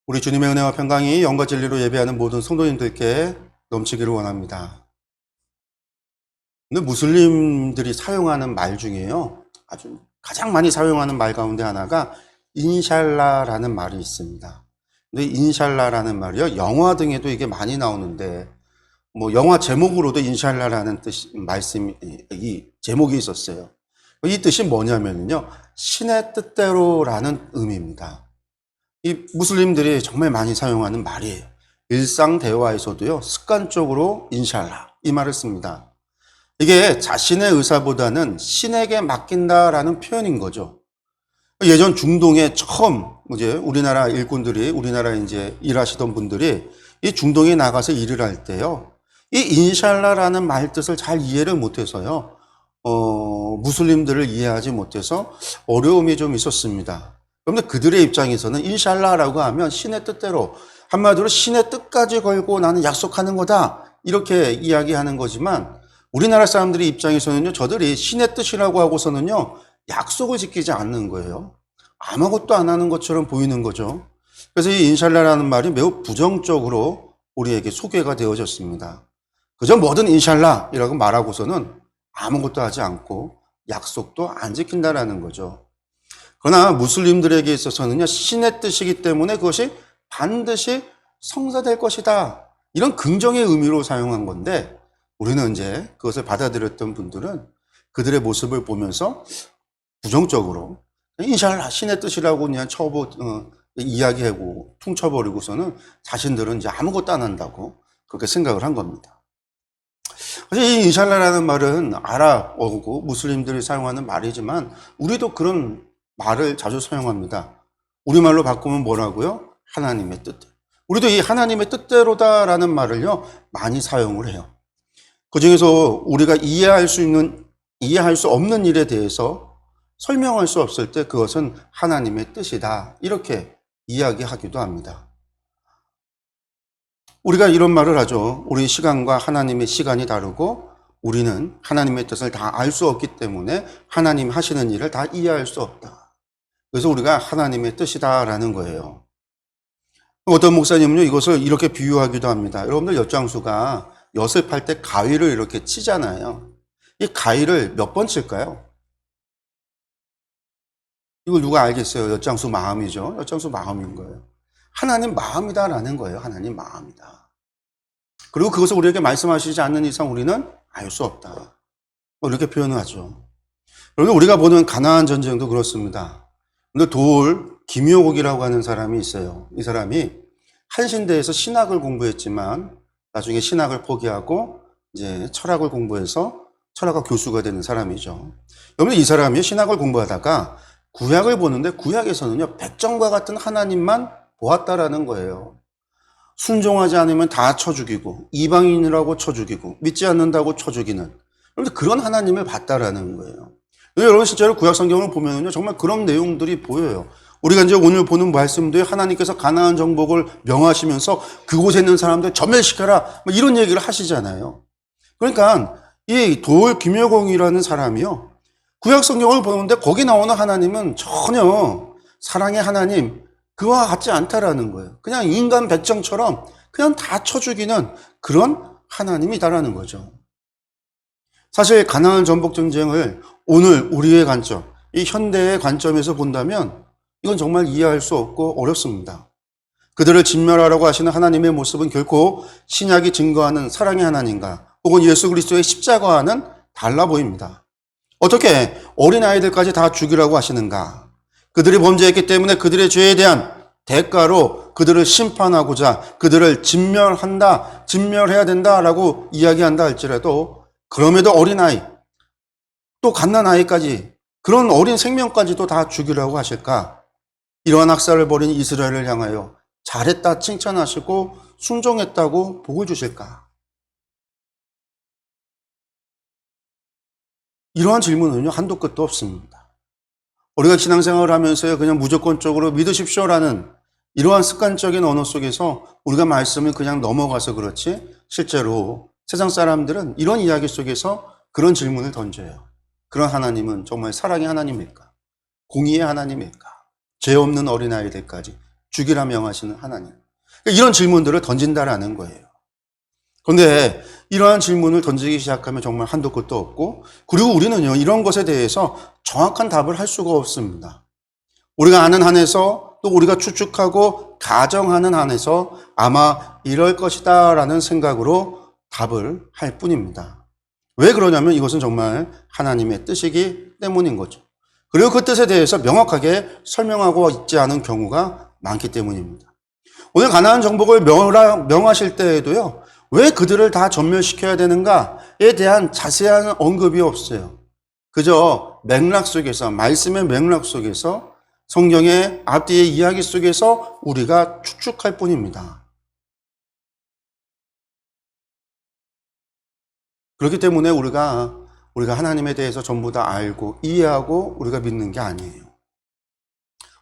우리 주님의 은혜와 평강이 영과 진리로 예배하는 모든 성도님들께 넘치기를 원합니다. 근데 무슬림들이 사용하는 말 중에요, 아주 가장 많이 사용하는 말 가운데 하나가 인샬라라는 말이 있습니다. 근데 인샬라라는 말이요, 영화 등에도 이게 많이 나오는데, 영화 제목으로도 인샬라라는 이 제목이 있었어요. 이 뜻이 뭐냐면요, 신의 뜻대로라는 의미입니다. 이 무슬림들이 정말 많이 사용하는 말이에요. 일상 대화에서도요, 습관적으로 인샬라 이 말을 씁니다. 이게 자신의 의사보다는 신에게 맡긴다라는 표현인 거죠. 예전 중동에 처음 우리나라 일꾼들이, 우리나라 일하시던 분들이 이 중동에 나가서 일을 할 때요, 이 인샬라라는 말 뜻을 잘 이해를 못해서요, 무슬림들을 이해하지 못해서 어려움이 좀 있었습니다. 그런데 그들의 입장에서는 인샬라라고 하면 신의 뜻대로, 한마디로 신의 뜻까지 걸고 나는 약속하는 거다, 이렇게 이야기하는 거지만, 우리나라 사람들의 입장에서는요, 저들이 신의 뜻이라고 하고서는요, 약속을 지키지 않는 거예요. 아무것도 안 하는 것처럼 보이는 거죠. 그래서 이 인샬라라는 말이 매우 부정적으로 우리에게 소개가 되어졌습니다. 그저 뭐든 인샬라이라고 말하고서는 아무것도 하지 않고 약속도 안 지킨다라는 거죠. 그러나 무슬림들에게 있어서는요, 신의 뜻이기 때문에 그것이 반드시 성사될 것이다, 이런 긍정의 의미로 사용한 건데, 우리는 이제 그것을 받아들였던 분들은 그들의 모습을 보면서 부정적으로 인샬라 신의 뜻이라고 그냥 이야기하고 퉁쳐버리고서는 자신들은 이제 아무것도 안 한다고 그렇게 생각을 한 겁니다. 사실 이 인샬라라는 말은 아랍어고 무슬림들이 사용하는 말이지만 우리도 그런 말을 자주 사용합니다. 우리말로 바꾸면 뭐라고요? 하나님의 뜻대로. 우리도 이 하나님의 뜻대로다라는 말을요, 많이 사용을 해요. 그 중에서 우리가 이해할 수 없는 일에 대해서 설명할 수 없을 때 그것은 하나님의 뜻이다, 이렇게 이야기하기도 합니다. 우리가 이런 말을 하죠. 우리 시간과 하나님의 시간이 다르고 우리는 하나님의 뜻을 다 알 수 없기 때문에 하나님 하시는 일을 다 이해할 수 없다. 그래서 우리가 하나님의 뜻이다라는 거예요. 어떤 목사님은요, 이것을 이렇게 비유하기도 합니다. 여러분들 엿장수가 엿을 팔 때 가위를 이렇게 치잖아요. 이 가위를 몇 번 칠까요? 이걸 누가 알겠어요? 엿장수 마음이죠. 엿장수 마음인 거예요. 하나님 마음이다라는 거예요. 하나님 마음이다. 그리고 그것을 우리에게 말씀하시지 않는 이상 우리는 알 수 없다, 이렇게 표현을 하죠. 여러분, 우리가 보는 가나안 전쟁도 그렇습니다. 근데 김효국이라고 하는 사람이 있어요. 이 사람이 한신대에서 신학을 공부했지만 나중에 신학을 포기하고 이제 철학을 공부해서 철학과 교수가 되는 사람이죠. 여러분, 이 사람이 신학을 공부하다가 구약을 보는데 구약에서는요, 백정과 같은 하나님만 보았다라는 거예요. 순종하지 않으면 다 쳐 죽이고, 이방인이라고 쳐 죽이고, 믿지 않는다고 쳐 죽이는, 그런데 그런 하나님을 봤다라는 거예요. 여러분, 실제로 구약 성경을 보면요, 정말 그런 내용들이 보여요. 우리가 이제 오늘 보는 말씀도에 하나님께서 가나안 정복을 명하시면서 그곳에 있는 사람들 전멸시켜라, 이런 얘기를 하시잖아요. 그러니까 이 김여공이라는 사람이요, 구약 성경을 보는데 거기 나오는 하나님은 전혀 사랑의 하나님, 그와 같지 않다라는 거예요. 그냥 인간 백정처럼 그냥 다 쳐 죽이는 그런 하나님이다라는 거죠. 사실 가나안 전복 전쟁을 오늘 우리의 관점, 이 현대의 관점에서 본다면 이건 정말 이해할 수 없고 어렵습니다. 그들을 진멸하라고 하시는 하나님의 모습은 결코 신약이 증거하는 사랑의 하나님과 혹은 예수 그리스도의 십자가와는 달라 보입니다. 어떻게 어린아이들까지 다 죽이라고 하시는가? 그들이 범죄했기 때문에 그들의 죄에 대한 대가로 그들을 심판하고자 그들을 진멸해야 된다라고 이야기한다 할지라도, 그럼에도 어린아이, 또 갓난아이까지, 그런 어린 생명까지도 다 죽이라고 하실까? 이러한 학살을 벌인 이스라엘을 향하여 잘했다 칭찬하시고 순종했다고 복을 주실까? 이러한 질문은요, 한도 끝도 없습니다. 우리가 신앙생활을 하면서요, 그냥 무조건적으로 믿으십시오라는 이러한 습관적인 언어 속에서 우리가 말씀을 그냥 넘어가서 그렇지, 실제로 세상 사람들은 이런 이야기 속에서 그런 질문을 던져요. 그런 하나님은 정말 사랑의 하나님일까? 공의의 하나님일까? 죄 없는 어린아이들까지 죽이라 명하시는 하나님. 이런 질문들을 던진다라는 거예요. 그런데 이러한 질문을 던지기 시작하면 정말 한도 끝도 없고, 그리고 우리는요, 이런 것에 대해서 정확한 답을 할 수가 없습니다. 우리가 아는 한에서, 또 우리가 추측하고 가정하는 한에서 아마 이럴 것이다 라는 생각으로 답을 할 뿐입니다. 왜 그러냐면 이것은 정말 하나님의 뜻이기 때문인 거죠. 그리고 그 뜻에 대해서 명확하게 설명하고 있지 않은 경우가 많기 때문입니다. 오늘 가나안 정복을 명하실 때에도요, 왜 그들을 다 전멸시켜야 되는가에 대한 자세한 언급이 없어요. 그저 맥락 속에서, 말씀의 맥락 속에서, 성경의 앞뒤의 이야기 속에서 우리가 추측할 뿐입니다. 그렇기 때문에 우리가 하나님에 대해서 전부 다 알고 이해하고 우리가 믿는 게 아니에요.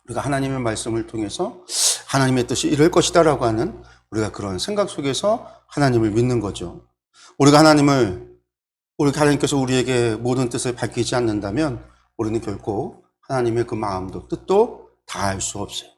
우리가 하나님의 말씀을 통해서 하나님의 뜻이 이럴 것이다 라고 하는 우리가 그런 생각 속에서 하나님을 믿는 거죠. 우리가 하나님께서 우리에게 모든 뜻을 밝히지 않는다면 우리는 결코 하나님의 그 마음도 뜻도 다 알 수 없어요.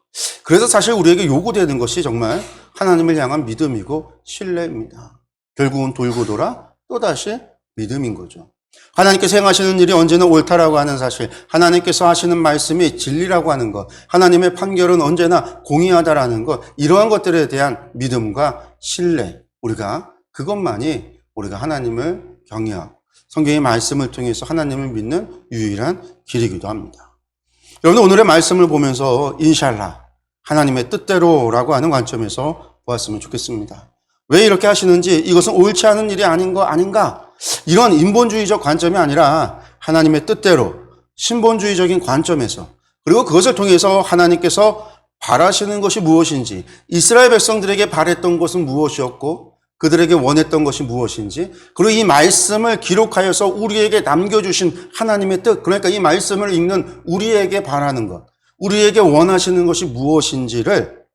그래서 사실 우리에게 요구되는 것이 정말 하나님을 향한 믿음이고 신뢰입니다. 결국은 돌고 돌아 또다시 믿음인 거죠. 하나님께서 행하시는 일이 언제나 옳다라고 하는 사실, 하나님께서 하시는 말씀이 진리라고 하는 것, 하나님의 판결은 언제나 공의하다라는 것, 이러한 것들에 대한 믿음과 신뢰, 그것만이 우리가 하나님을 경외하고 성경의 말씀을 통해서 하나님을 믿는 유일한 길이기도 합니다. 여러분, 오늘의 말씀을 보면서 인샬라, 하나님의 뜻대로라고 하는 관점에서 보았으면 좋겠습니다. 왜 이렇게 하시는지, 이것은 옳지 않은 일이 아닌가? 이런 인본주의적 관점이 아니라 하나님의 뜻대로 신본주의적인 관점에서, 그리고 그것을 통해서 하나님께서 바라시는 것이 무엇인지, 이스라엘 백성들에게 바랬던 것은 무엇이었고 그들에게 원했던 것이 무엇인지, 그리고 이 말씀을 기록하여서 우리에게 남겨주신 하나님의 뜻, 그러니까 이 말씀을 읽는 우리에게 바라는 것, 우리에게 원하시는 것이 무엇인지를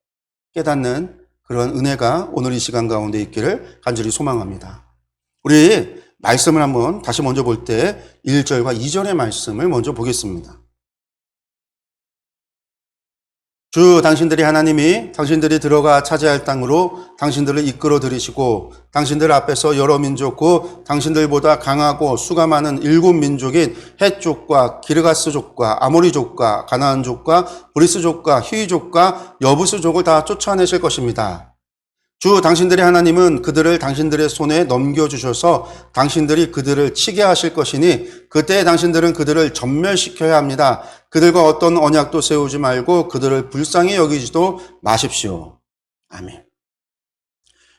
깨닫는 그런 은혜가 오늘 이 시간 가운데 있기를 간절히 소망합니다. 우리 말씀을 한번 다시 먼저 볼 때 1절과 2절의 말씀을 먼저 보겠습니다. 주 당신들이 하나님이 당신들이 들어가 차지할 땅으로 당신들을 이끌어 들이시고 당신들 앞에서 여러 민족고 당신들보다 강하고 수가 많은 7민족인 헷족과 기르가스족과 아모리족과 가나안족과 브리스족과 히위족과 여부스족을 다 쫓아내실 것입니다. 주 당신들의 하나님은 그들을 당신들의 손에 넘겨주셔서 당신들이 그들을 치게 하실 것이니 그때 당신들은 그들을 전멸시켜야 합니다. 그들과 어떤 언약도 세우지 말고 그들을 불쌍히 여기지도 마십시오. 아멘.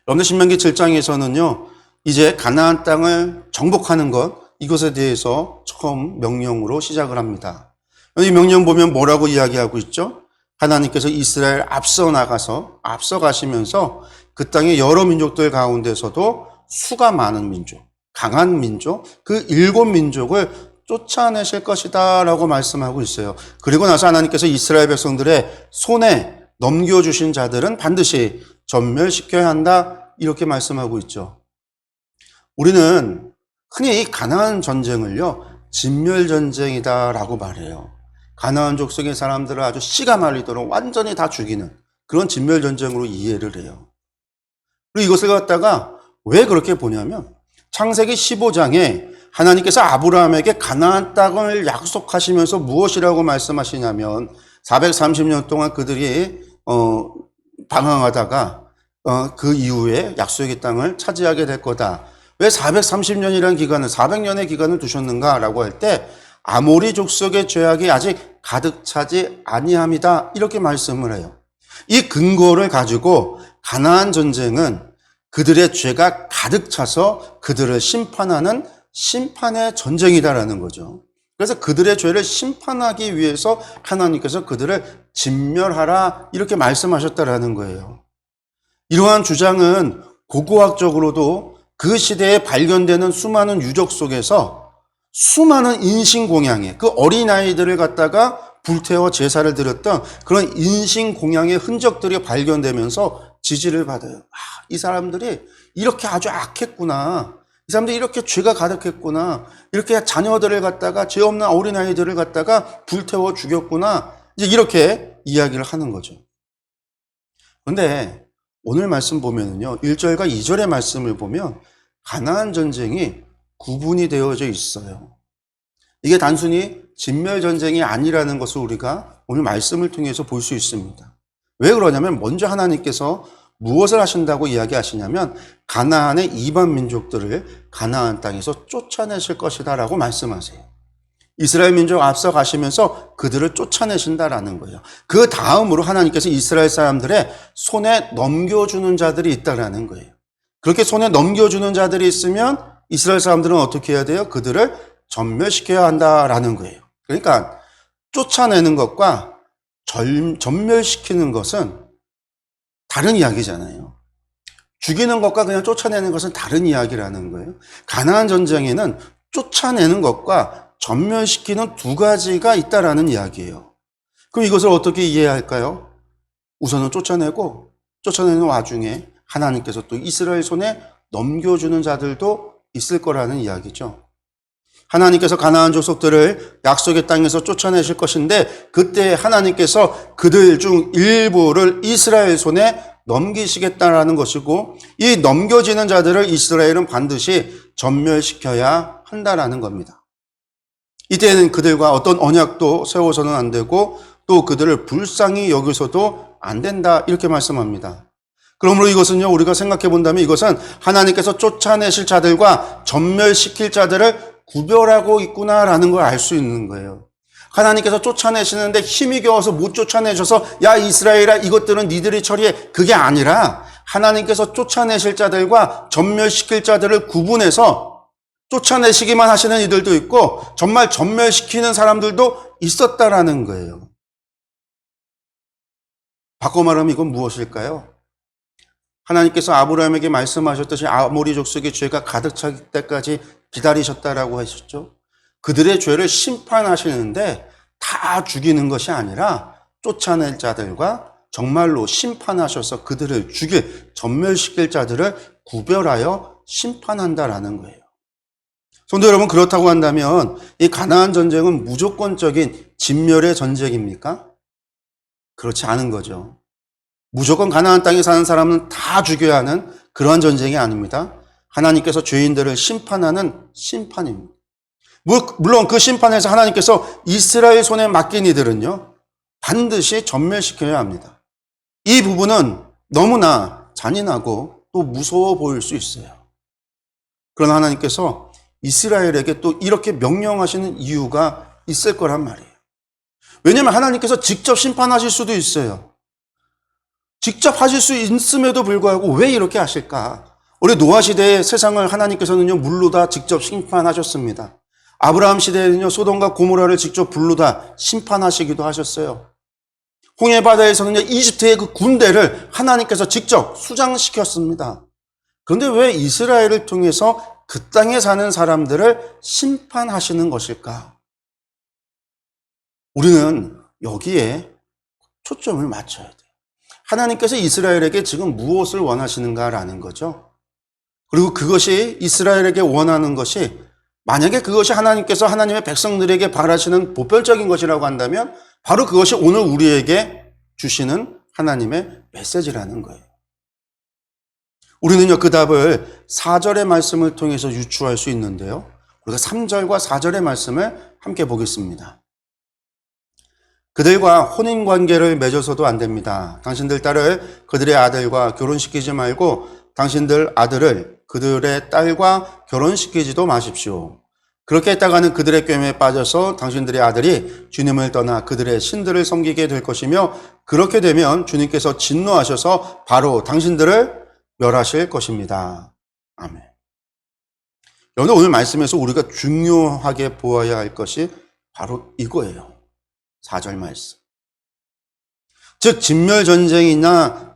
여러분들 신명기 7장에서는요, 이제 가나안 땅을 정복하는 것, 이것에 대해서 처음 명령으로 시작을 합니다. 이 명령 보면 뭐라고 이야기하고 있죠? 하나님께서 이스라엘 앞서 가시면서 그 땅의 여러 민족들 가운데서도 수가 많은 민족, 강한 민족, 그 7민족을 쫓아내실 것이다 라고 말씀하고 있어요. 그리고 나서 하나님께서 이스라엘 백성들의 손에 넘겨주신 자들은 반드시 전멸시켜야 한다, 이렇게 말씀하고 있죠. 우리는 흔히 이 가나안 전쟁을요, 진멸전쟁이다 라고 말해요. 가나안 족속의 사람들을 아주 씨가 말리도록 완전히 다 죽이는 그런 진멸전쟁으로 이해를 해요. 그리고 이것을 갖다가 왜 그렇게 보냐면 창세기 15장에 하나님께서 아브라함에게 가나안 땅을 약속하시면서 무엇이라고 말씀하시냐면 430년 동안 그들이 방황하다가 그 이후에 약속의 땅을 차지하게 될 거다. 왜 430년이라는 기간을, 400년의 기간을 두셨는가라고 할 때 아모리 족속의 죄악이 아직 가득 차지 아니함이다, 이렇게 말씀을 해요. 이 근거를 가지고 가나안 전쟁은 그들의 죄가 가득 차서 그들을 심판하는 심판의 전쟁이다라는 거죠. 그래서 그들의 죄를 심판하기 위해서 하나님께서 그들을 진멸하라, 이렇게 말씀하셨다라는 거예요. 이러한 주장은 고고학적으로도 그 시대에 발견되는 수많은 유적 속에서 수많은 인신공양의 그 어린아이들을 갖다가 불태워 제사를 드렸던 그런 인신공양의 흔적들이 발견되면서 지지를 받아요. 이 사람들이 이렇게 아주 악했구나. 이 사람들이 이렇게 죄가 가득했구나. 이렇게 자녀들을 갖다가, 죄 없는 어린아이들을 갖다가 불태워 죽였구나. 이제 이렇게 이야기를 하는 거죠. 그런데 오늘 말씀 보면은요, 1절과 2절의 말씀을 보면 가나안 전쟁이 구분이 되어져 있어요. 이게 단순히 진멸 전쟁이 아니라는 것을 우리가 오늘 말씀을 통해서 볼 수 있습니다. 왜 그러냐면 먼저 하나님께서 무엇을 하신다고 이야기하시냐면 가나안의 이방 민족들을 가나안 땅에서 쫓아내실 것이다 라고 말씀하세요. 이스라엘 민족 앞서 가시면서 그들을 쫓아내신다라는 거예요. 그 다음으로 하나님께서 이스라엘 사람들의 손에 넘겨주는 자들이 있다라는 거예요. 그렇게 손에 넘겨주는 자들이 있으면 이스라엘 사람들은 어떻게 해야 돼요? 그들을 전멸시켜야 한다라는 거예요. 그러니까 쫓아내는 것과 전멸시키는 것은 다른 이야기잖아요. 죽이는 것과 그냥 쫓아내는 것은 다른 이야기라는 거예요. 가나안 전쟁에는 쫓아내는 것과 전멸시키는 두 가지가 있다라는 이야기예요. 그럼 이것을 어떻게 이해할까요? 우선은 쫓아내는 와중에 하나님께서 또 이스라엘 손에 넘겨주는 자들도 있을 거라는 이야기죠. 하나님께서 가나안 족속들을 약속의 땅에서 쫓아내실 것인데 그때 하나님께서 그들 중 일부를 이스라엘 손에 넘기시겠다라는 것이고 이 넘겨지는 자들을 이스라엘은 반드시 전멸시켜야 한다라는 겁니다. 이때는 그들과 어떤 언약도 세워서는 안 되고 또 그들을 불쌍히 여기서도 안 된다 이렇게 말씀합니다. 그러므로 이것은요 우리가 생각해 본다면 이것은 하나님께서 쫓아내실 자들과 전멸시킬 자들을 구별하고 있구나라는 걸 알 수 있는 거예요. 하나님께서 쫓아내시는데 힘이 겨워서 못 쫓아내셔서 야 이스라엘아 이것들은 니들이 처리해 그게 아니라 하나님께서 쫓아내실 자들과 전멸시킬 자들을 구분해서 쫓아내시기만 하시는 이들도 있고 정말 전멸시키는 사람들도 있었다라는 거예요. 바꿔 말하면 이건 무엇일까요? 하나님께서 아브라함에게 말씀하셨듯이 아모리 족속의 죄가 가득 찰 때까지 기다리셨다라고 하셨죠. 그들의 죄를 심판하시는데 다 죽이는 것이 아니라 쫓아낼 자들과 정말로 심판하셔서 그들을 전멸시킬 자들을 구별하여 심판한다라는 거예요. 성도 여러분, 그렇다고 한다면 이 가나안 전쟁은 무조건적인 진멸의 전쟁입니까? 그렇지 않은 거죠. 무조건 가나안 땅에 사는 사람은 다 죽여야 하는 그러한 전쟁이 아닙니다. 하나님께서 죄인들을 심판하는 심판입니다. 물론 그 심판에서 하나님께서 이스라엘 손에 맡긴 이들은요 반드시 전멸시켜야 합니다. 이 부분은 너무나 잔인하고 또 무서워 보일 수 있어요. 그러나 하나님께서 이스라엘에게 또 이렇게 명령하시는 이유가 있을 거란 말이에요. 왜냐하면 하나님께서 직접 심판하실 수도 있어요. 직접 하실 수 있음에도 불구하고 왜 이렇게 하실까? 우리 노아 시대의 세상을 하나님께서는요 물로 다 직접 심판하셨습니다. 아브라함 시대에는요 소돔과 고모라를 직접 불로 다 심판하시기도 하셨어요. 홍해 바다에서는요 이집트의 그 군대를 하나님께서 직접 수장시켰습니다. 그런데 왜 이스라엘을 통해서 그 땅에 사는 사람들을 심판하시는 것일까? 우리는 여기에 초점을 맞춰야 돼요. 하나님께서 이스라엘에게 지금 무엇을 원하시는가라는 거죠. 그리고 그것이 이스라엘에게 원하는 것이 만약에 그것이 하나님께서 하나님의 백성들에게 바라시는 보편적인 것이라고 한다면 바로 그것이 오늘 우리에게 주시는 하나님의 메시지라는 거예요. 우리는요 그 답을 4절의 말씀을 통해서 유추할 수 있는데요. 우리가 3절과 4절의 말씀을 함께 보겠습니다. 그들과 혼인관계를 맺어서도 안 됩니다. 당신들 딸을 그들의 아들과 결혼시키지 말고 당신들 아들을 그들의 딸과 결혼시키지도 마십시오. 그렇게 했다가는 그들의 꾀에 빠져서 당신들의 아들이 주님을 떠나 그들의 신들을 섬기게 될 것이며 그렇게 되면 주님께서 진노하셔서 바로 당신들을 멸하실 것입니다. 아멘. 여러분 오늘 말씀에서 우리가 중요하게 보아야 할 것이 바로 이거예요. 4절 말씀. 즉 진멸전쟁이나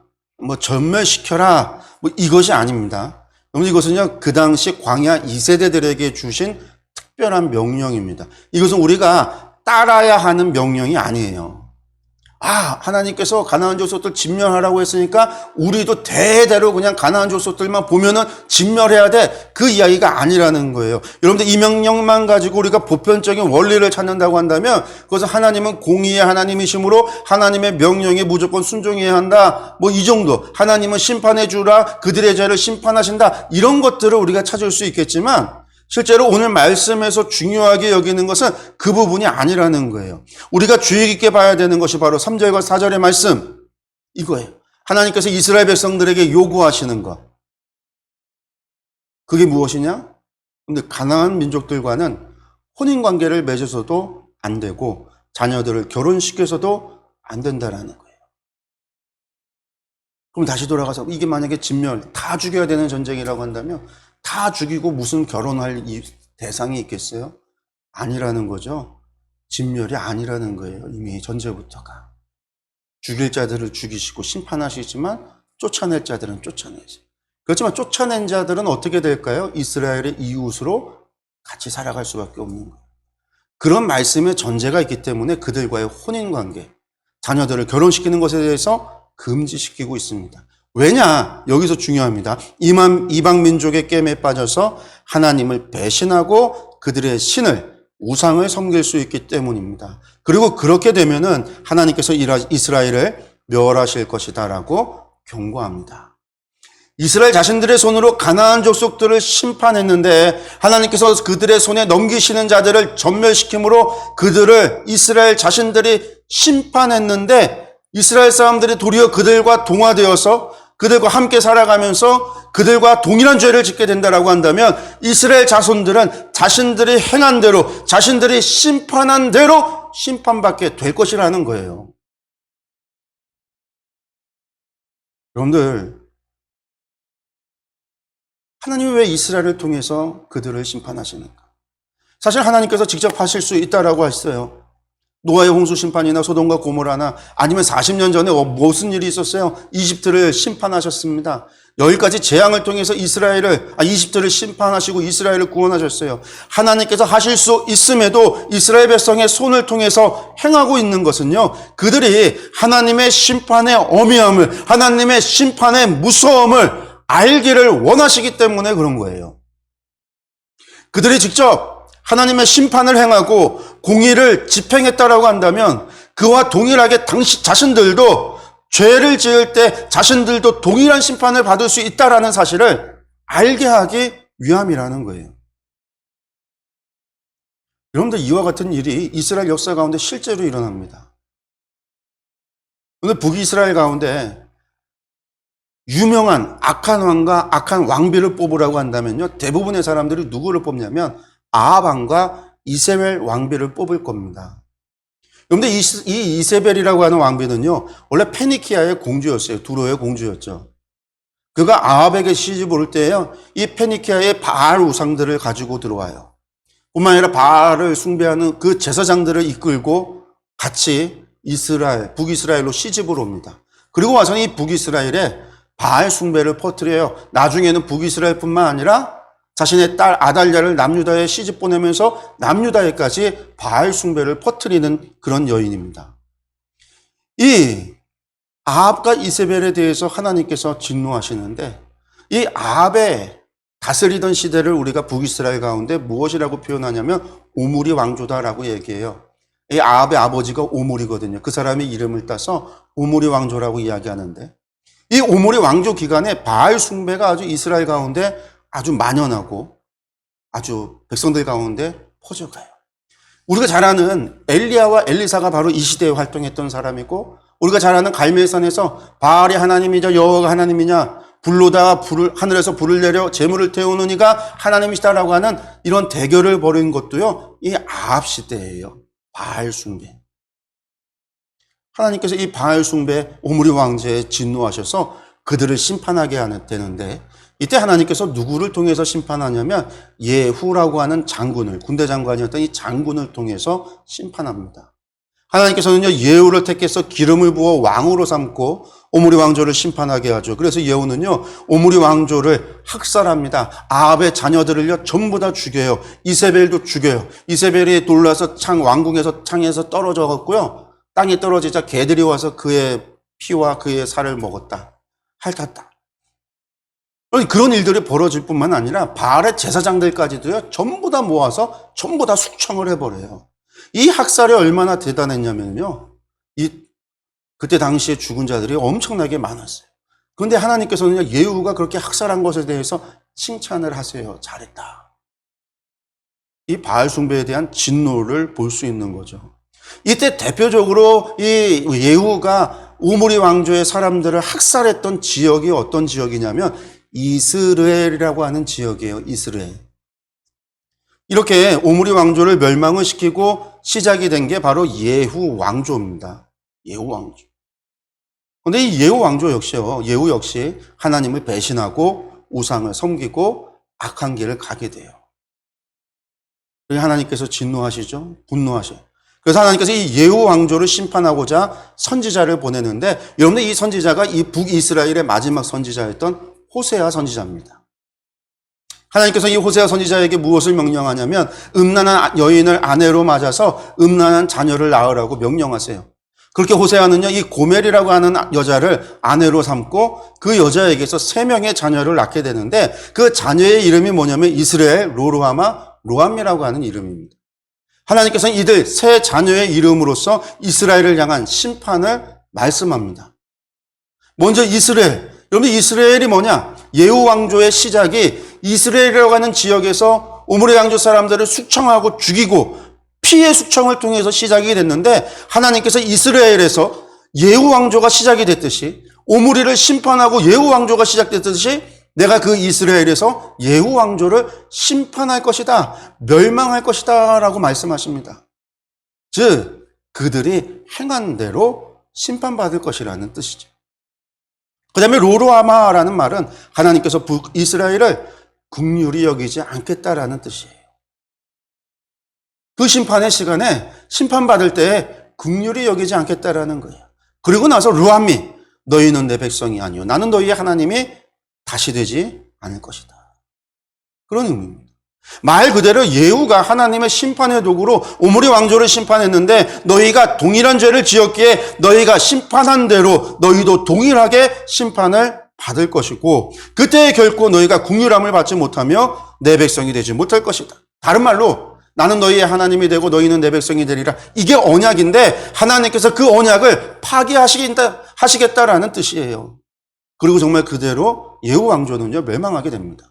전멸시켜라 이것이 아닙니다. 여러분 이것은요 그 당시 광야 2세대들에게 주신 특별한 명령입니다. 이것은 우리가 따라야 하는 명령이 아니에요. 하나님께서 가나안 족속들 진멸하라고 했으니까 우리도 대대로 그냥 가나안 족속들만 보면은 진멸해야 돼. 그 이야기가 아니라는 거예요. 여러분들 이 명령만 가지고 우리가 보편적인 원리를 찾는다고 한다면 그것은 하나님은 공의의 하나님이시므로 하나님의 명령에 무조건 순종해야 한다. 뭐 이 정도. 하나님은 심판해 주라. 그들의 죄를 심판하신다. 이런 것들을 우리가 찾을 수 있겠지만 실제로 오늘 말씀에서 중요하게 여기는 것은 그 부분이 아니라는 거예요. 우리가 주의 깊게 봐야 되는 것이 바로 3절과 4절의 말씀 이거예요. 하나님께서 이스라엘 백성들에게 요구하시는 것. 그게 무엇이냐? 근데 가나안 민족들과는 혼인관계를 맺어서도 안 되고 자녀들을 결혼시켜서도 안 된다라는 거예요. 그럼 다시 돌아가서 이게 만약에 진멸, 다 죽여야 되는 전쟁이라고 한다면 다 죽이고 무슨 결혼할 대상이 있겠어요? 아니라는 거죠. 진멸이 아니라는 거예요. 이미 전제부터가. 죽일 자들을 죽이시고 심판하시지만 쫓아낼 자들은 쫓아내지. 그렇지만 쫓아낸 자들은 어떻게 될까요? 이스라엘의 이웃으로 같이 살아갈 수밖에 없는 거예요. 그런 말씀의 전제가 있기 때문에 그들과의 혼인관계, 자녀들을 결혼시키는 것에 대해서 금지시키고 있습니다. 왜냐? 여기서 중요합니다. 이방 민족의 깸에 빠져서 하나님을 배신하고 그들의 신을, 우상을 섬길 수 있기 때문입니다. 그리고 그렇게 되면은 하나님께서 이스라엘을 멸하실 것이다라고 경고합니다. 이스라엘 자신들의 손으로 가나안 족속들을 심판했는데 하나님께서 그들의 손에 넘기시는 자들을 전멸시킴으로 그들을 이스라엘 자신들이 심판했는데 이스라엘 사람들이 도리어 그들과 동화되어서 그들과 함께 살아가면서 그들과 동일한 죄를 짓게 된다라고 한다면 이스라엘 자손들은 자신들이 행한 대로 자신들이 심판한 대로 심판받게 될 것이라는 거예요. 여러분들, 하나님이 왜 이스라엘을 통해서 그들을 심판하시는가? 사실 하나님께서 직접 하실 수 있다라고 했어요. 노아의 홍수 심판이나 소돔과 고모라나 아니면 40년 전에 무슨 일이 있었어요? 이집트를 심판하셨습니다. 10가지 재앙을 통해서 이집트를 심판하시고 이스라엘을 구원하셨어요. 하나님께서 하실 수 있음에도 이스라엘 백성의 손을 통해서 행하고 있는 것은요, 그들이 하나님의 심판의 엄미함을, 하나님의 심판의 무서움을 알기를 원하시기 때문에 그런 거예요. 그들이 직접 하나님의 심판을 행하고 공의를 집행했다라고 한다면 그와 동일하게 자신들도 죄를 지을 때 자신들도 동일한 심판을 받을 수 있다라는 사실을 알게 하기 위함이라는 거예요. 여러분들, 이와 같은 일이 이스라엘 역사 가운데 실제로 일어납니다. 오늘 북이스라엘 가운데 유명한 악한 왕과 악한 왕비를 뽑으라고 한다면요, 대부분의 사람들이 누구를 뽑냐면 아합 왕과 이세벨 왕비를 뽑을 겁니다. 그런데 이 이세벨이라고 하는 왕비는요, 원래 페니키아의 공주였어요. 두로의 공주였죠. 그가 아합에게 시집 올 때에요, 이 페니키아의 바알 우상들을 가지고 들어와요. 뿐만 아니라 바알을 숭배하는 그 제사장들을 이끌고 같이 북이스라엘로 시집을 옵니다. 그리고 와서는 이 북이스라엘에 바알 숭배를 퍼뜨려요. 나중에는 북이스라엘뿐만 아니라 자신의 딸 아달랴를 남유다에 시집 보내면서 남유다에까지 바알 숭배를 퍼뜨리는 그런 여인입니다. 이 아합과 이세벨에 대해서 하나님께서 진노하시는데 이 아합의 다스리던 시대를 우리가 북이스라엘 가운데 무엇이라고 표현하냐면 오므리 왕조다라고 얘기해요. 이 아합의 아버지가 오므리거든요. 그 사람의 이름을 따서 오므리 왕조라고 이야기하는데 이 오므리 왕조 기간에 바알 숭배가 아주 이스라엘 가운데 아주 만연하고 아주 백성들 가운데 퍼져가요. 우리가 잘 아는 엘리야와 엘리사가 바로 이 시대에 활동했던 사람이고 우리가 잘 아는 갈멜산에서 바알이 하나님이냐 여호와가 하나님이냐 불로다 하늘에서 불을 내려 재물을 태우는 이가 하나님이시다라고 하는 이런 대결을 벌인 것도요, 이 아합 시대예요. 바알 숭배. 하나님께서 이 바알 숭배 오므리 왕제에 진노하셔서 그들을 심판하게 되는데 이때 하나님께서 누구를 통해서 심판하냐면 예후라고 하는 장군을, 군대 장관이었던 이 장군을 통해서 심판합니다. 하나님께서는요, 예후를 택해서 기름을 부어 왕으로 삼고 오므리 왕조를 심판하게 하죠. 그래서 예후는요, 오므리 왕조를 학살합니다. 아합의 자녀들을요, 전부 다 죽여요. 이세벨도 죽여요. 이세벨이 놀라서 왕궁에서 창에서 떨어져 갔고요. 땅에 떨어지자 개들이 와서 그의 피와 그의 살을 먹었다. 핥았다. 그런 일들이 벌어질 뿐만 아니라 바알의 제사장들까지도요, 전부 다 모아서 전부 다 숙청을 해버려요. 이 학살이 얼마나 대단했냐면요, 그때 당시에 죽은 자들이 엄청나게 많았어요. 그런데 하나님께서는 예후가 그렇게 학살한 것에 대해서 칭찬을 하세요. 잘했다. 이 바알 숭배에 대한 진노를 볼 수 있는 거죠. 이때 대표적으로 이 예후가 오므리 왕조의 사람들을 학살했던 지역이 어떤 지역이냐면 이스라엘이라고 하는 지역이에요. 이스라엘. 이렇게 오므리 왕조를 멸망을 시키고 시작이 된 게 바로 예후 왕조입니다. 예후 왕조. 그런데 이 예후 왕조 역시요. 예후 역시 하나님을 배신하고 우상을 섬기고 악한 길을 가게 돼요. 하나님께서 진노하시죠. 분노하셔요. 그래서 하나님께서 이 예후 왕조를 심판하고자 선지자를 보내는데, 여러분들 이 선지자가 이 북이스라엘의 마지막 선지자였던 호세아 선지자입니다. 하나님께서 이 호세아 선지자에게 무엇을 명령하냐면 음란한 여인을 아내로 맞아서 음란한 자녀를 낳으라고 명령하세요. 그렇게 호세아는요, 이 고멜이라고 하는 여자를 아내로 삼고 그 여자에게서 3명의 자녀를 낳게 되는데, 그 자녀의 이름이 뭐냐면 이스라엘, 로함이라고 하는 이름입니다. 하나님께서는 이들 3 자녀의 이름으로써 이스라엘을 향한 심판을 말씀합니다. 먼저 이스라엘. 여러분, 이스라엘이 뭐냐? 예후 왕조의 시작이 이스라엘이라고 하는 지역에서 오므리 왕조 사람들을 숙청하고 죽이고 피해 숙청을 통해서 시작이 됐는데, 하나님께서 이스라엘에서 예후 왕조가 시작이 됐듯이 오므리를 심판하고 예후 왕조가 시작됐듯이 내가 그 이스라엘에서 예후 왕조를 심판할 것이다, 멸망할 것이다 라고 말씀하십니다. 즉 그들이 행한 대로 심판받을 것이라는 뜻이죠. 그 다음에 로로하마라는 말은 하나님께서 북이스라엘을 긍휼히 여기지 않겠다라는 뜻이에요. 그 심판의 시간에 심판받을 때에 긍휼히 여기지 않겠다라는 거예요. 그리고 나서 루함미, 너희는 내 백성이 아니요 나는 너희의 하나님이 다시 되지 않을 것이다. 그런 의미입니다. 말 그대로 예후가 하나님의 심판의 도구로 오므리 왕조를 심판했는데, 너희가 동일한 죄를 지었기에 너희가 심판한 대로 너희도 동일하게 심판을 받을 것이고, 그때에 결코 너희가 긍휼함을 받지 못하며 내 백성이 되지 못할 것이다. 다른 말로 나는 너희의 하나님이 되고 너희는 내 백성이 되리라. 이게 언약인데 하나님께서 그 언약을 파기하시겠다라는 뜻이에요. 그리고 정말 그대로 예후 왕조는요, 멸망하게 됩니다.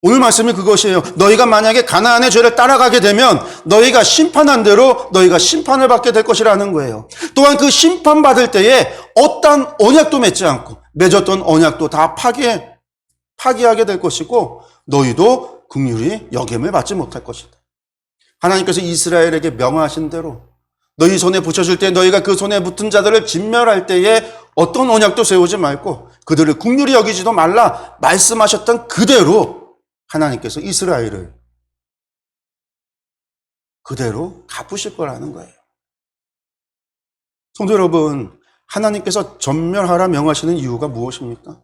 오늘 말씀이 그것이에요. 너희가 만약에 가나안의 죄를 따라가게 되면 너희가 심판한 대로 너희가 심판을 받게 될 것이라는 거예요. 또한 그 심판받을 때에 어떤 언약도 맺지 않고 맺었던 언약도 다 파기하게 될 것이고, 너희도 긍휼히 여김을 받지 못할 것이다. 하나님께서 이스라엘에게 명하신 대로 너희 손에 붙여줄 때 너희가 그 손에 붙은 자들을 진멸할 때에 어떤 언약도 세우지 말고 그들을 긍휼히 여기지도 말라 말씀하셨던 그대로 하나님께서 이스라엘을 그대로 갚으실 거라는 거예요. 성도 여러분, 하나님께서 전멸하라 명하시는 이유가 무엇입니까?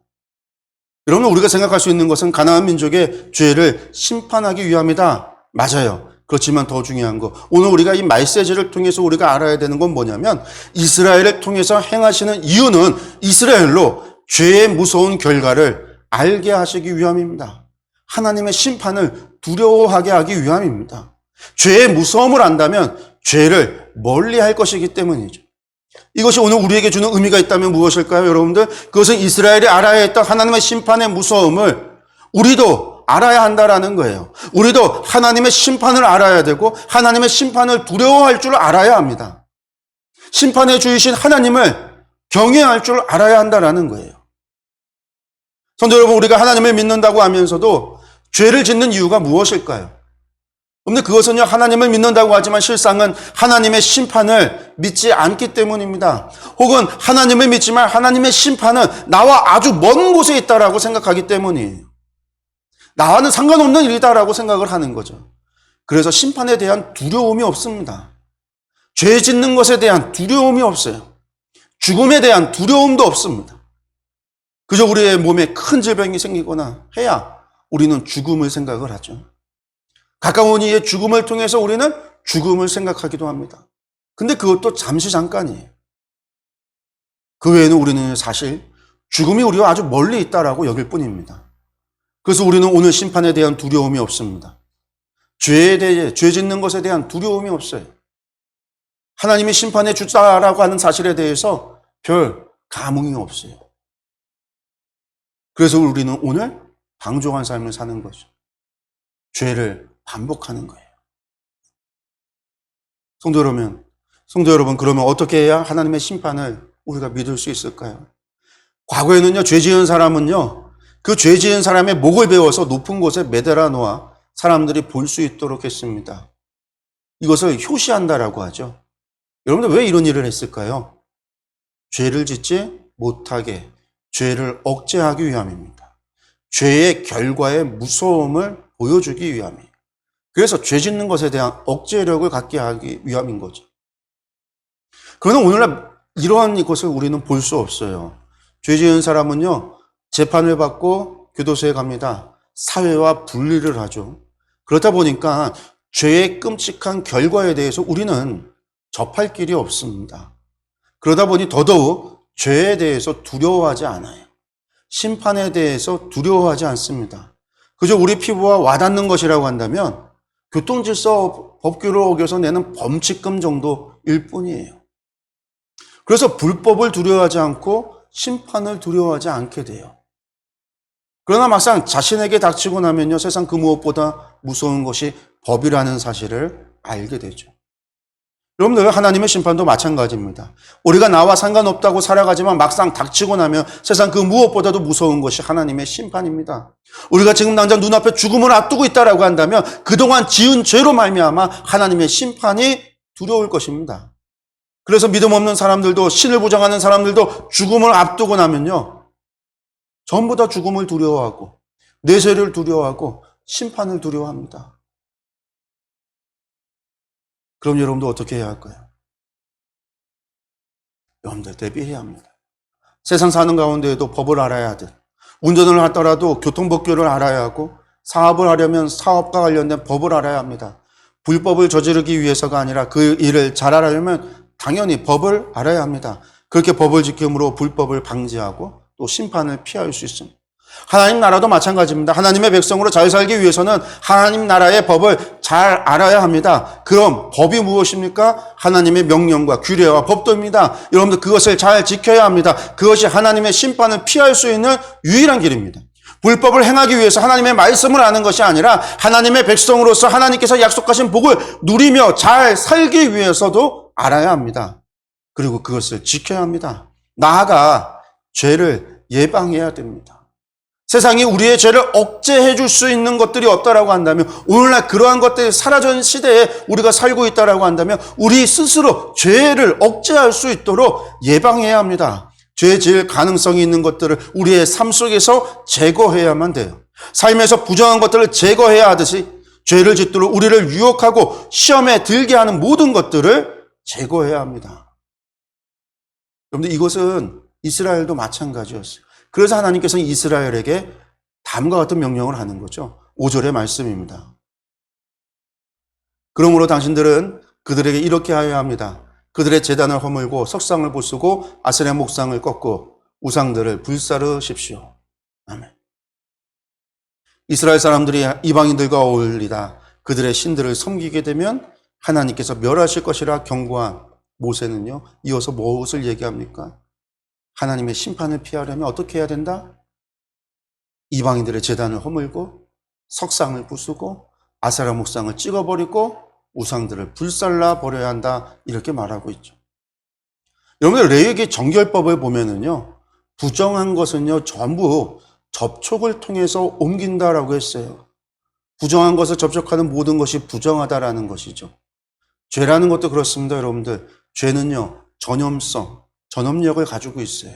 여러분, 우리가 생각할 수 있는 것은 가나안 민족의 죄를 심판하기 위함이다. 맞아요. 그렇지만 더 중요한 거, 오늘 우리가 이 메시지를 통해서 우리가 알아야 되는 건 뭐냐면, 이스라엘을 통해서 행하시는 이유는 이스라엘로 죄의 무서운 결과를 알게 하시기 위함입니다. 하나님의 심판을 두려워하게 하기 위함입니다. 죄의 무서움을 안다면 죄를 멀리할 것이기 때문이죠. 이것이 오늘 우리에게 주는 의미가 있다면 무엇일까요, 여러분들? 그것은 이스라엘이 알아야 했던 하나님의 심판의 무서움을 우리도 알아야 한다라는 거예요. 우리도 하나님의 심판을 알아야 되고 하나님의 심판을 두려워할 줄 알아야 합니다. 심판의 주이신 하나님을 경외할 줄 알아야 한다라는 거예요. 성도 여러분, 우리가 하나님을 믿는다고 하면서도 죄를 짓는 이유가 무엇일까요? 근데 그것은요, 하나님을 믿는다고 하지만 실상은 하나님의 심판을 믿지 않기 때문입니다. 혹은 하나님을 믿지만 하나님의 심판은 나와 아주 먼 곳에 있다라고 생각하기 때문이에요. 나와는 상관없는 일이다라고 생각을 하는 거죠. 그래서 심판에 대한 두려움이 없습니다. 죄 짓는 것에 대한 두려움이 없어요. 죽음에 대한 두려움도 없습니다. 그저 우리의 몸에 큰 질병이 생기거나 해야 우리는 죽음을 생각을 하죠. 가까운 이의 죽음을 통해서 우리는 죽음을 생각하기도 합니다. 근데 그것도 잠시 잠깐이에요. 그 외에는 우리는 사실 죽음이 우리와 아주 멀리 있다라고 여길 뿐입니다. 그래서 우리는 오늘 심판에 대한 두려움이 없습니다. 죄에 대해, 죄 짓는 것에 대한 두려움이 없어요. 하나님이 심판해 주자라고 하는 사실에 대해서 별 감흥이 없어요. 그래서 우리는 오늘 방종한 삶을 사는 거죠. 죄를 반복하는 거예요. 성도 여러분, 그러면 어떻게 해야 하나님의 심판을 우리가 믿을 수 있을까요? 과거에는요, 죄 지은 사람은요, 그 죄 지은 사람의 목을 베어서 높은 곳에 매달아 놓아 사람들이 볼 수 있도록 했습니다. 이것을 효시한다라고 하죠. 여러분들 왜 이런 일을 했을까요? 죄를 짓지 못하게, 죄를 억제하기 위함입니다. 죄의 결과의 무서움을 보여주기 위함이에요. 그래서 죄 짓는 것에 대한 억제력을 갖게 하기 위함인 거죠. 그러나 오늘날 이러한 것을 우리는 볼 수 없어요. 죄 지은 사람은요, 재판을 받고 교도소에 갑니다. 사회와 분리를 하죠. 그렇다 보니까 죄의 끔찍한 결과에 대해서 우리는 접할 길이 없습니다. 그러다 보니 더더욱 죄에 대해서 두려워하지 않아요. 심판에 대해서 두려워하지 않습니다. 그저 우리 피부와 와닿는 것이라고 한다면 교통질서 법규를 어겨서 내는 범칙금 정도일 뿐이에요. 그래서 불법을 두려워하지 않고 심판을 두려워하지 않게 돼요. 그러나 막상 자신에게 닥치고 나면요, 세상 그 무엇보다 무서운 것이 법이라는 사실을 알게 되죠. 여러분들, 하나님의 심판도 마찬가지입니다. 우리가 나와 상관없다고 살아가지만 막상 닥치고 나면 세상 그 무엇보다도 무서운 것이 하나님의 심판입니다. 우리가 지금 당장 눈앞에 죽음을 앞두고 있다라고 한다면 그동안 지은 죄로 말미암아 하나님의 심판이 두려울 것입니다. 그래서 믿음 없는 사람들도, 신을 부정하는 사람들도 죽음을 앞두고 나면요, 전부 다 죽음을 두려워하고 내세를 두려워하고 심판을 두려워합니다. 그럼 여러분도 어떻게 해야 할까요? 여러분들 대비해야 합니다. 세상 사는 가운데에도 법을 알아야 하듯, 운전을 하더라도 교통법규를 알아야 하고, 사업을 하려면 사업과 관련된 법을 알아야 합니다. 불법을 저지르기 위해서가 아니라 그 일을 잘 알아려면 당연히 법을 알아야 합니다. 그렇게 법을 지킴으로 불법을 방지하고 또 심판을 피할 수 있습니다. 하나님 나라도 마찬가지입니다. 하나님의 백성으로 잘 살기 위해서는 하나님 나라의 법을 잘 알아야 합니다. 그럼 법이 무엇입니까? 하나님의 명령과 규례와 법도입니다. 여러분들 그것을 잘 지켜야 합니다. 그것이 하나님의 심판을 피할 수 있는 유일한 길입니다. 불법을 행하기 위해서 하나님의 말씀을 아는 것이 아니라 하나님의 백성으로서 하나님께서 약속하신 복을 누리며 잘 살기 위해서도 알아야 합니다. 그리고 그것을 지켜야 합니다. 나아가 죄를 예방해야 됩니다. 세상이 우리의 죄를 억제해 줄 수 있는 것들이 없다라고 한다면, 오늘날 그러한 것들이 사라진 시대에 우리가 살고 있다라고 한다면 우리 스스로 죄를 억제할 수 있도록 예방해야 합니다. 죄 지을 가능성이 있는 것들을 우리의 삶 속에서 제거해야만 돼요. 삶에서 부정한 것들을 제거해야 하듯이 죄를 짓도록 우리를 유혹하고 시험에 들게 하는 모든 것들을 제거해야 합니다. 여러분들, 이것은 이스라엘도 마찬가지였어요. 그래서 하나님께서는 이스라엘에게 다음과 같은 명령을 하는 거죠. 5절의 말씀입니다. 그러므로 당신들은 그들에게 이렇게 하여야 합니다. 그들의 제단을 허물고 석상을 부수고 아세라 목상을 꺾고 우상들을 불사르십시오. 아멘. 이스라엘 사람들이 이방인들과 어울리다 그들의 신들을 섬기게 되면 하나님께서 멸하실 것이라 경고한 모세는요, 이어서 무엇을 얘기합니까? 하나님의 심판을 피하려면 어떻게 해야 된다? 이방인들의 제단을 허물고 석상을 부수고 아세라 목상을 찍어버리고 우상들을 불살라 버려야 한다, 이렇게 말하고 있죠. 여러분들, 레위기 정결법을 보면은요, 부정한 것은요 전부 접촉을 통해서 옮긴다라고 했어요. 부정한 것을 접촉하는 모든 것이 부정하다라는 것이죠. 죄라는 것도 그렇습니다. 여러분들, 죄는요 전염력을 가지고 있어요.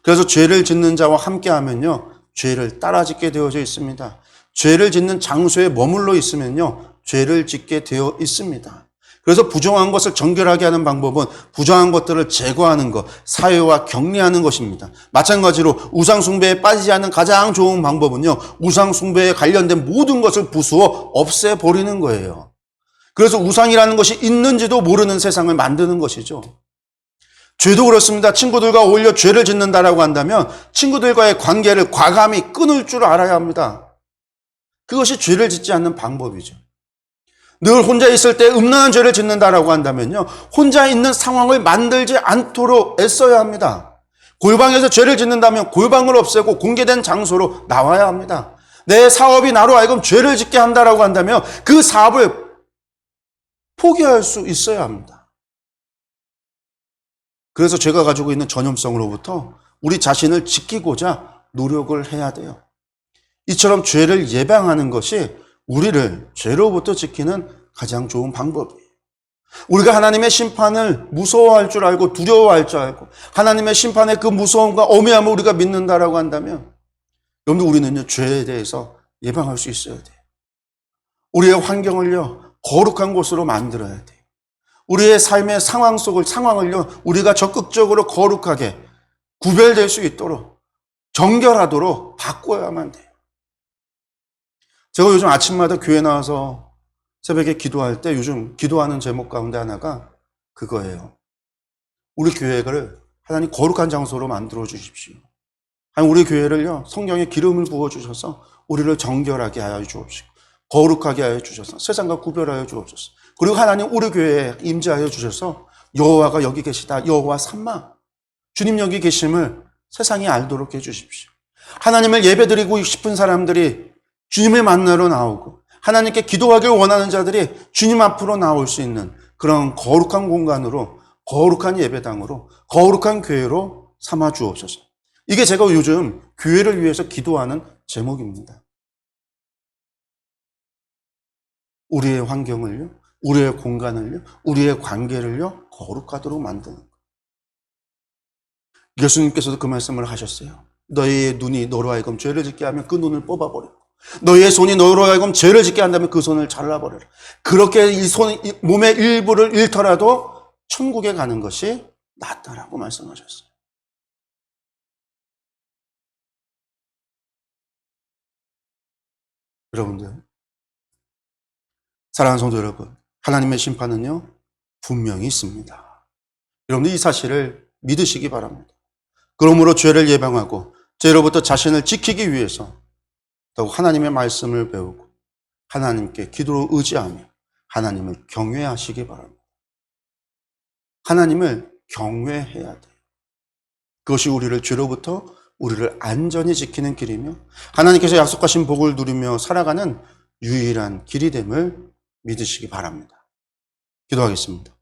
그래서 죄를 짓는 자와 함께하면요 죄를 따라 짓게 되어져 있습니다. 죄를 짓는 장소에 머물러 있으면요 죄를 짓게 되어 있습니다. 그래서 부정한 것을 정결하게 하는 방법은 부정한 것들을 제거하는 것, 사회와 격리하는 것입니다. 마찬가지로 우상 숭배에 빠지지 않는 가장 좋은 방법은요 우상 숭배에 관련된 모든 것을 부수어 없애버리는 거예요. 그래서 우상이라는 것이 있는지도 모르는 세상을 만드는 것이죠. 죄도 그렇습니다. 친구들과 어울려 죄를 짓는다라고 한다면 친구들과의 관계를 과감히 끊을 줄 알아야 합니다. 그것이 죄를 짓지 않는 방법이죠. 늘 혼자 있을 때 음란한 죄를 짓는다라고 한다면요, 혼자 있는 상황을 만들지 않도록 애써야 합니다. 골방에서 죄를 짓는다면 골방을 없애고 공개된 장소로 나와야 합니다. 내 사업이 나로 하여금 죄를 짓게 한다라고 한다면 그 사업을 포기할 수 있어야 합니다. 그래서 죄가 가지고 있는 전염성으로부터 우리 자신을 지키고자 노력을 해야 돼요. 이처럼 죄를 예방하는 것이 우리를 죄로부터 지키는 가장 좋은 방법이에요. 우리가 하나님의 심판을 무서워할 줄 알고 두려워할 줄 알고 하나님의 심판의 그 무서움과 엄해함을 우리가 믿는다라고 한다면 여러분들 우리는요, 죄에 대해서 예방할 수 있어야 돼요. 우리의 환경을요, 거룩한 곳으로 만들어야 돼요. 우리의 삶의 상황을요, 우리가 적극적으로 거룩하게 구별될 수 있도록 정결하도록 바꿔야만 돼요. 제가 요즘 아침마다 교회 나와서 새벽에 기도할 때 요즘 기도하는 제목 가운데 하나가 그거예요. 우리 교회를 하나님 거룩한 장소로 만들어 주십시오. 우리 교회를요, 성령의 기름을 부어 주셔서 우리를 정결하게 하여 주옵시고 거룩하게 하여 주셔서 세상과 구별하여 주옵소서. 그리고 하나님 우리 교회에 임재하여 주셔서 여호와가 여기 계시다, 여호와 삼마, 주님 여기 계심을 세상이 알도록 해주십시오. 하나님을 예배드리고 싶은 사람들이 주님을 만나러 나오고 하나님께 기도하길 원하는 자들이 주님 앞으로 나올 수 있는 그런 거룩한 공간으로, 거룩한 예배당으로, 거룩한 교회로 삼아 주옵소서. 이게 제가 요즘 교회를 위해서 기도하는 제목입니다. 우리의 환경을요, 우리의 공간을요, 우리의 관계를요, 거룩하도록 만드는 것. 예수님께서도 그 말씀을 하셨어요. 너희의 눈이 너로 하여금 죄를 짓게 하면 그 눈을 뽑아버리고 너희의 손이 너로 하여금 죄를 짓게 한다면 그 손을 잘라버려라. 그렇게 몸의 일부를 잃더라도 천국에 가는 것이 낫다라고 말씀하셨어요. 여러분들, 사랑하는 성도 여러분, 하나님의 심판은요, 분명히 있습니다. 여러분들 이 사실을 믿으시기 바랍니다. 그러므로 죄를 예방하고 죄로부터 자신을 지키기 위해서 더욱 하나님의 말씀을 배우고 하나님께 기도로 의지하며 하나님을 경외하시기 바랍니다. 하나님을 경외해야 돼요. 그것이 우리를 죄로부터 우리를 안전히 지키는 길이며 하나님께서 약속하신 복을 누리며 살아가는 유일한 길이 됨을 믿으시기 바랍니다. 기도하겠습니다.